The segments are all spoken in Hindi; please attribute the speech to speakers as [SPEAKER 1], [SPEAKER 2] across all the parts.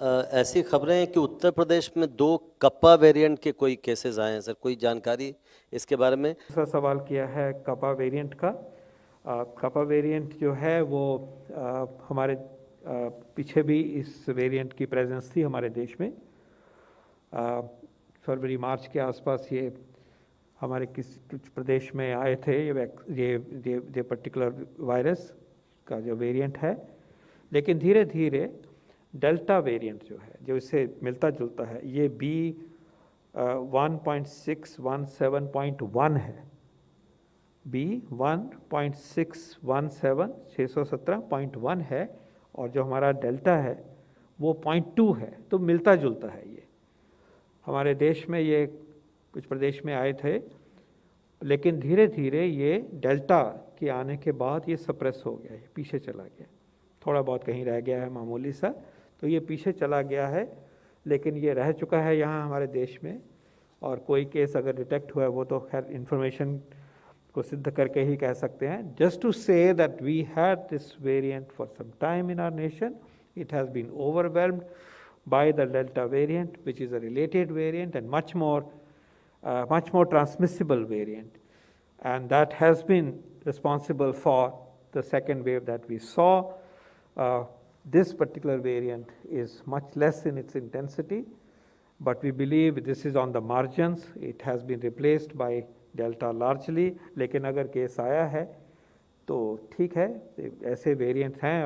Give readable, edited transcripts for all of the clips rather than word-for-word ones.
[SPEAKER 1] ऐसी खबरें हैं कि उत्तर प्रदेश में 2 कप्पा वेरिएंट के कोई केसेस आए हैं सर, कोई जानकारी इसके बारे में?
[SPEAKER 2] दूसरा सवाल किया है कपा वेरिएंट का। कपा वेरिएंट जो है वो हमारे पीछे भी इस वेरिएंट की प्रेजेंस थी हमारे देश में। फरवरी मार्च के आसपास ये हमारे कुछ प्रदेश में आए थे ये पर्टिकुलर वायरस का जो वेरिएंट है। लेकिन धीरे धीरे डेल्टा वेरिएंट जो है, जो इससे मिलता जुलता है, ये B1.617.1 है। B1.617.1 है और जो हमारा डेल्टा है वो 0.2 है, तो मिलता जुलता है। ये हमारे देश में ये कुछ प्रदेश में आए थे, लेकिन धीरे धीरे ये डेल्टा के आने के बाद ये सप्रेस हो गया, ये पीछे चला गया, थोड़ा बहुत कहीं रह गया है मामूली सा, तो ये पीछे चला गया है। लेकिन ये रह चुका है यहाँ हमारे देश में, और कोई केस अगर डिटेक्ट हुआ है वो तो खैर इन्फॉर्मेशन को सिद्ध करके ही कह सकते हैं। Just to say that we had this variant for some time in our nation, it has been overwhelmed by the Delta variant, which is a related variant and much more transmissible variant, and that has been responsible for the second wave that we saw. This particular variant is much less in its intensity, but we believe this is on the margins. It has been replaced by Delta largely, लेकिन अगर केस आया है तो ठीक है, ऐसे वेरिएंट्स हैं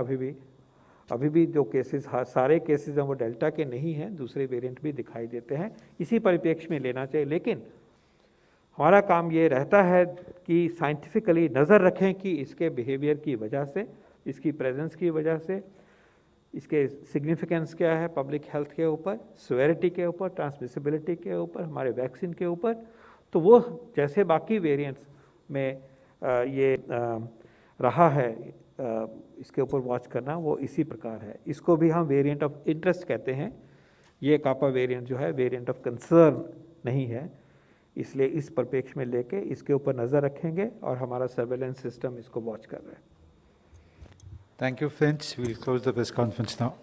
[SPEAKER 2] अभी भी जो केसेस, सारे केसेस हैं वो डेल्टा के नहीं हैं, दूसरे वेरिएंट भी दिखाई देते हैं, इसी परिप्रेक्ष्य में लेना चाहिए। लेकिन हमारा काम ये रहता है कि साइंटिफिकली नज़र रखें कि इसके बिहेवियर की वजह से, इसकी प्रेजेंस की वजह से, इसके सिग्निफिकेंस क्या है पब्लिक हेल्थ के ऊपर, सिवियरिटी के ऊपर, ट्रांसमिसिबिलिटी के ऊपर, हमारे वैक्सीन के ऊपर। तो वो जैसे बाकी वेरिएंट्स में ये रहा है, इसके ऊपर वॉच करना, वो इसी प्रकार है। इसको भी हम वेरिएंट ऑफ इंटरेस्ट कहते हैं। ये कापा वेरिएंट जो है वेरिएंट ऑफ कंसर्न नहीं है, इसलिए इस परिप्रेक्ष्य में लेके इसके ऊपर नज़र रखेंगे और हमारा सर्वेलेंस सिस्टम इसको वॉच कर रहा है।
[SPEAKER 3] Thank you, Finch. We'll close the press conference now.